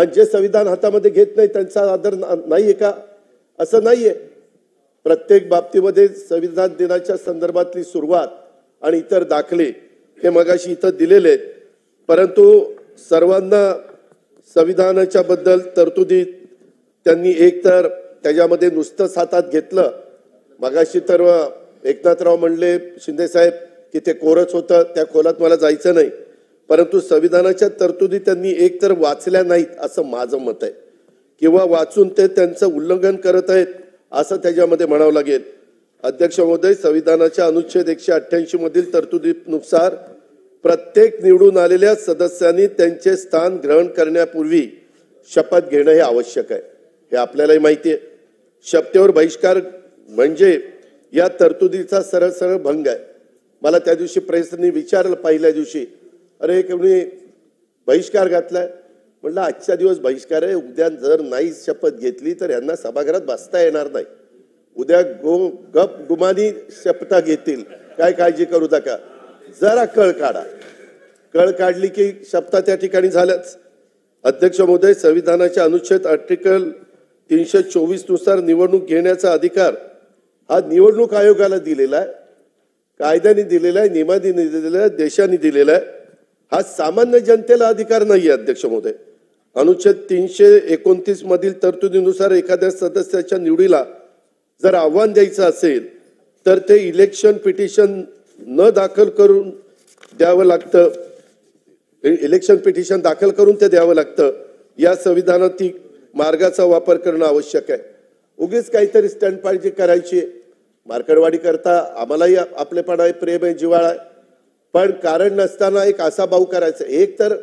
आणि जे संविधान हातामध्ये घेत नाही त्यांचा आदर नाहीये का? असं नाहीये. प्रत्येक बाबतीमध्ये संविधान दिनाच्या संदर्भातली सुरुवात आणि इतर दाखले हे मगाशी इथं दिलेले आहेत. परंतु सर्वांना संविधानाच्या बद्दल तरतुदी त्यांनी एकतर त्याच्यामध्ये नुसतंच हातात घेतलं. मगाशी तर एकनाथराव म्हणले शिंदे साहेब की ते कोरच होतं, त्या खोलात मला जायचं नाही. परंतु संविधानाच्या तरतुदी त्यांनी एकतर वाचल्या नाहीत असं माझं मत आहे, किंवा वाचून ते त्यांचं उल्लंघन करत आहेत असं त्याच्यामध्ये म्हणावं लागेल. अध्यक्ष महोदय, संविधानाच्या अनुच्छेद 188 मधील तरतुदीनुसार प्रत्येक निवडून आलेल्या सदस्यांनी त्यांचे स्थान ग्रहण करण्यापूर्वी शपथ घेणं हे आवश्यक आहे. हे आपल्यालाही माहिती आहे. शपथेवर बहिष्कार म्हणजे या तरतुदीचा सरळ सरळ भंग आहे. मला त्या दिवशी प्रेसनी विचारलं पहिल्या दिवशी, अरे कोणी बहिष्कार घातलाय? म्हटलं आजच्या दिवस बहिष्कार आहे, उद्या जर नाही शपथ घेतली तर यांना सभागृहात बसता येणार नाही. उद्या गप गुमानी शपथा घेतील, काय काळजी करू नका. जरा कळ काढा. कळ काढली की शपथा त्या ठिकाणी झाल्याच. अध्यक्ष महोदय, संविधानाच्या अनुच्छेद आर्टिकल 324 नुसार निवडणूक घेण्याचा अधिकार हा निवडणूक आयोगाला दिलेला आहे, कायद्याने दिलेला आहे, नियमाने दिलेला आहे, देशाने दिलेला आहे. हा सामान्य जनतेला अधिकार नाही. अध्यक्ष महोदय, अनुच्छेद 329 मधील तरतुदीनुसार एखाद्या सदस्याच्या निवडीला जर आव्हान द्यायचं असेल तर ते इलेक्शन पिटिशन न दाखल करून द्यावं लागतं. इलेक्शन पिटिशन दाखल करून ते द्यावं लागतं. या संविधानातील मार्गाचा वापर करणं आवश्यक आहे. उगीच काहीतरी स्टंटबाजी करायची, मार्कडवाडी करता आम्हालाही आपलेपणा आहे, प्रेम आहे, जिव्हाळा आहे, पण कारण नसताना एक असा भाऊ करायचा. एक तर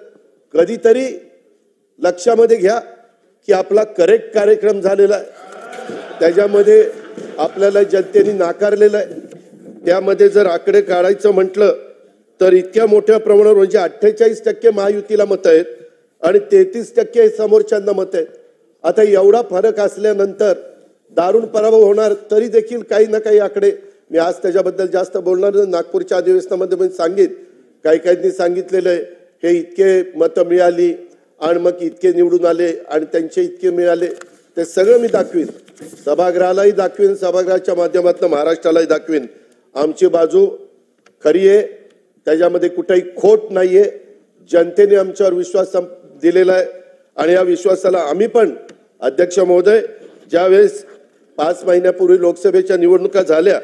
कधीतरी लक्षामध्ये घ्या की आपला करेक्ट कार्यक्रम झालेला आहे, त्याच्यामध्ये आपल्याला जनतेने नाकारलेलं आहे. त्यामध्ये जर आकडे काढायचं म्हटलं तर इतक्या मोठ्या प्रमाणावर म्हणजे 48% महायुतीला मतं आहेत आणि 33% समोरच्यांना मतं आहेत. आता एवढा फरक असल्यानंतर दारुण पराभव होणार तरी देखील काही ना काही आकडे, मी आज त्याच्याबद्दल जास्त बोलणार, नागपूरच्या अधिवेशनामध्ये मी सांगेन, काही काहींनी सांगितलेलं आहे हे इतके मतं मिळाली आणि मग इतके निवडून आले आणि त्यांचे इतके मिळाले. ते सगळं मी दाखवीन, सभागृहालाही दाखवीन, सभागृहाच्या माध्यमातून महाराष्ट्रालाही दाखवीन. आमची बाजू खरी आहे, त्याच्यामध्ये कुठेही खोट नाहीये. जनतेने आमच्यावर विश्वास दिलेला आहे आणि या विश्वासाला आम्ही पण, अध्यक्ष महोदय, ज्यावेळेस 5 महिन्यापूर्वी लोकसभेच्या निवडणुका झाल्या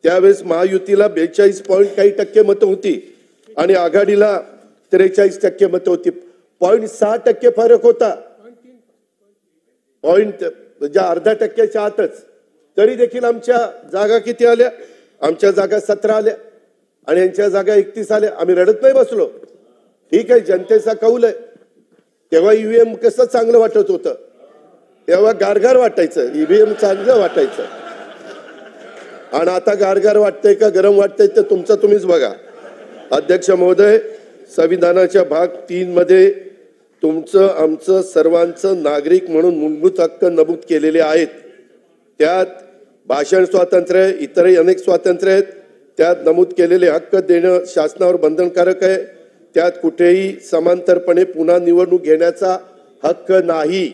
त्यावेळेस महायुतीला 42 पॉईंट काही टक्के मतं होती आणि आघाडीला 43% मतं होती. 0.6% फरक होता, पॉईंट म्हणजे अर्धा टक्क्याच्या आतच. तरी देखील आमच्या जागा किती आल्या? आमच्या जागा 17 आल्या आणि यांच्या जागा 31 आल्या. आम्ही रडत नाही बसलो. ठीक आहे, जनतेचा कौल आहे. तेव्हा ईव्हीएम कसं चांगलं वाटत होतं, तेव्हा गारगार वाटायचं, ईव्हीएम चांगलं वाटायचं. आणि आता गारगार वाटतंय का गरम वाटतंय ते तुमचं तुम्हीच बघा. अध्यक्ष महोदय, संविधानाच्या भाग 3 मध्ये तुमचं आमचं सर्वांचं नागरिक म्हणून मूलभूत हक्क नमूद केलेले आहेत. त्यात भाषण स्वातंत्र्य, इतरही अनेक स्वातंत्र्य आहेत. त्यात नमूद केलेले हक्क देणं शासनावर बंधनकारक आहे. त्यात कुठेही समांतरपणे पुन्हा निवडणूक घेण्याचा हक्क नाही.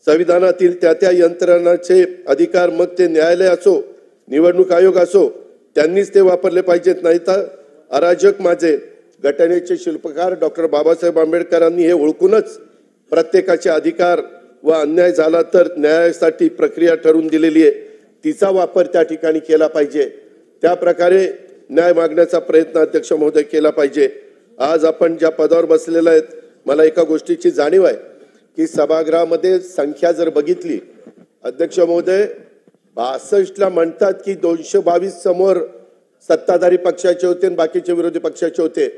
संविधानातील त्या यंत्रणाचे अधिकार, मग ते न्यायालय असो, निवडणूक आयोग असो, त्यांनीच ते वापरले पाहिजेत. नाही तर अराजक माझे घटनेचे शिल्पकार डॉक्टर बाबासाहेब आंबेडकरांनी हे ओळखूनच प्रत्येकाचे अधिकार व अन्याय झाला तर न्यायासाठी प्रक्रिया ठरवून दिलेली आहे, तिचा वापर त्या ठिकाणी केला पाहिजे. त्या प्रकारे न्याय मागण्याचा प्रयत्न अध्यक्ष महोदय केला पाहिजे. आज आपण ज्या पदावर बसलेला आहेत, मला एका गोष्टीची जाणीव आहे की सभागृहामध्ये संख्या जर बघितली, अध्यक्ष महोदय, 62ला म्हणतात की 222 समोर सत्ताधारी पक्षाचे होते आणि बाकीचे विरोधी पक्षाचे होते.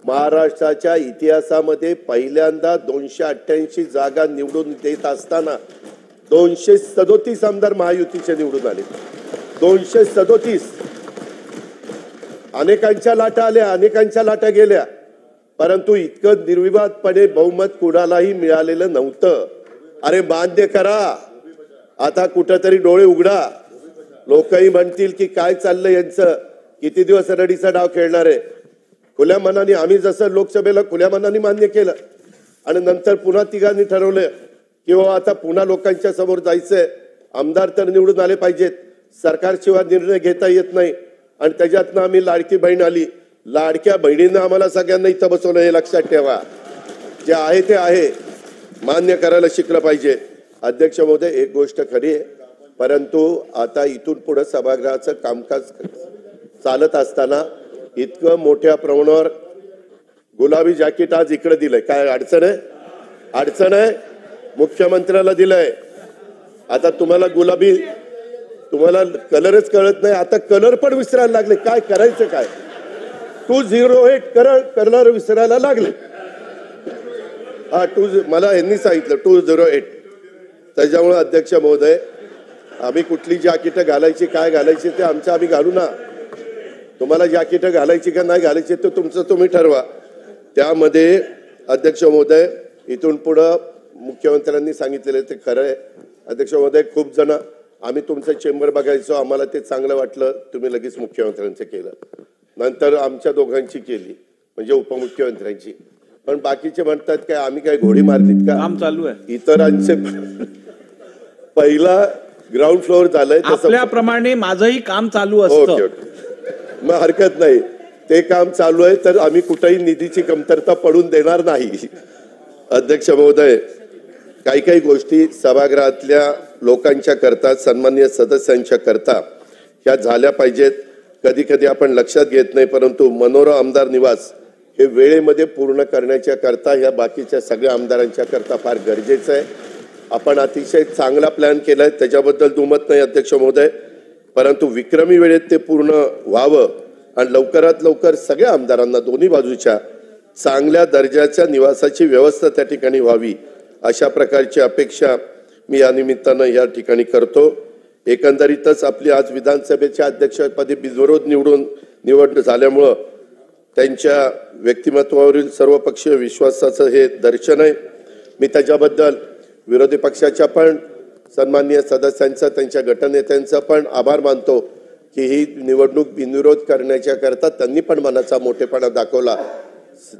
महाराष्ट्राच्या इतिहासामध्ये पहिल्यांदा 288 जागा निवडून देत असताना 237 आमदार महायुतीचे निवडून आले. 237. अनेकांच्या लाटा आल्या, अनेकांच्या लाटा गेल्या, परंतु इतकं निर्विवादपणे बहुमत कुणालाही मिळालेलं नव्हतं. अरे मान्य करा, आता कुठंतरी डोळे उघडा. लोकही म्हणतील की काय चाललंय यांचं, किती दिवस रडीचा डाव खेळणार आहे. खुल्या मनाने आम्ही जसं लोकसभेला खुल्या मनाने मान्य केलं, आणि नंतर पुन्हा तिघांनी ठरवलं की बाबा आता पुन्हा लोकांच्या समोर जायचंय, आमदार तर निवडून आले पाहिजेत, सरकारशिवाय निर्णय घेता येत नाही. आणि त्याच्यातनं आम्ही लाडकी बहीण आली. लाडक्या बहिणीनं आम्हाला सगळ्यांना इथं बसवलं, हे लक्षात ठेवा. जे आहे ते आहे, मान्य करायला शिकलं पाहिजे. अध्यक्ष महोदय, एक गोष्ट खरी आहे, परंतु आता इथून पुढे सभागृहाचं कामकाज चालत असताना इतकं मोठ्या प्रमाणावर गुलाबी जॅकेट आज इकडे दिलंय, काय अडचण आहे? अडचण आहे? मुख्यमंत्र्याला दिलंय. आता तुम्हाला कलरच कळत नाही, आता कलर पण विसरायला लागले. काय करायचं काय? 208 कलर विसरायला लागले. मला यांनी सांगितलं 208. त्याच्यामुळे अध्यक्ष महोदय, आम्ही कुठली जॅकेट घालायची, काय घालायची ते आम्ही घालू ना. तुम्हाला जॅकेट घालायची का नाही घालायची ते तुमचं तुम्ही ठरवा. त्यामध्ये अध्यक्ष महोदय, इथून पुढं मुख्यमंत्र्यांनी सांगितलेलं ते खरं आहे. अध्यक्ष महोदय, खूप जण आम्ही तुमचं चेंबर बघायचो, आम्हाला ते चांगलं वाटलं, तुम्ही लगेच मुख्यमंत्र्यांचं केलं. नंतर आमच्या दोघांची केली, म्हणजे उपमुख्यमंत्र्यांची. पण बाकीचे म्हणतात काय आम्ही काय घोडी मारलीत का? काम चालू आहे. इतरांचे पहिला ग्राउंड फ्लोअर झालंय, आपल्याप्रमाणे माझंही काम चालू असतं. मग हरकत नाही, ते काम चालू आहे, तर आम्ही कुठेही निधीची कमतरता पडून देणार नाही. अध्यक्ष महोदय, काही गोष्टी सभागृहातल्या लोकांच्या करता, सन्माननीय सदस्यांच्या करता ह्या झाल्या पाहिजेत. कधी आपण लक्षात घेत नाही, परंतु मनोरा आमदार निवास हे वेळेमध्ये पूर्ण करण्याच्या करता ह्या बाकीच्या सगळ्या आमदारांच्या करता फार गरजेचं आहे. आपण अतिशय चांगला प्लॅन केलाय, त्याच्याबद्दल दुमत नाही अध्यक्ष महोदय, परंतु विक्रमी वेळेत ते पूर्ण व्हावं आणि लवकरात लवकर सगळ्या आमदारांना दोन्ही बाजूच्या चांगल्या दर्जाच्या निवासाची व्यवस्था त्या ठिकाणी व्हावी, अशा प्रकारची अपेक्षा मी या निमित्तानं या ठिकाणी करतो. एकंदरीतच आपली आज विधानसभेच्या अध्यक्षपदी बिनविरोध निवड झाल्यामुळं त्यांच्या व्यक्तिमत्वावरील सर्वपक्षीय विश्वासाचं हे दर्शन आहे. मी त्याच्याबद्दल विरोधी पक्षाच्या पण सन्माननीय सदस्यांचा, त्यांच्या गटनेत्यांचा पण आभार मानतो की ही निवडणूक बिनविरोध करण्याच्या करता त्यांनी पण मनाचा मोठेपणा दाखवला.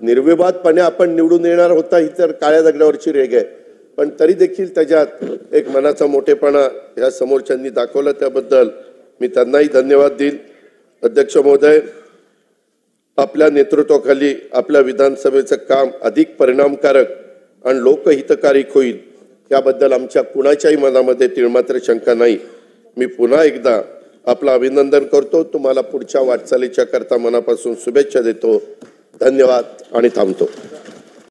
निर्विवादपणे आपण निवडून येणार होता ही तर काळ्या दगडावरची रेघ आहे, पण तरी देखील त्याच्यात एक मनाचा मोठेपणा ह्या समोरच्यांनी दाखवला, त्याबद्दल मी त्यांनाही धन्यवाद देईल. अध्यक्ष महोदय, आपल्या नेतृत्वाखाली आपल्या विधानसभेचं काम अधिक परिणामकारक आणि लोकहितकारी होईल याबद्दल आमच्या कुणाच्याही मनामध्ये तिळमात्र शंका नाही. मी पुन्हा एकदा आपलं अभिनंदन करतो. तुम्हाला पुढच्या वाटचालीच्या करता मनापासून शुभेच्छा देतो. धन्यवाद आणि थांबतो.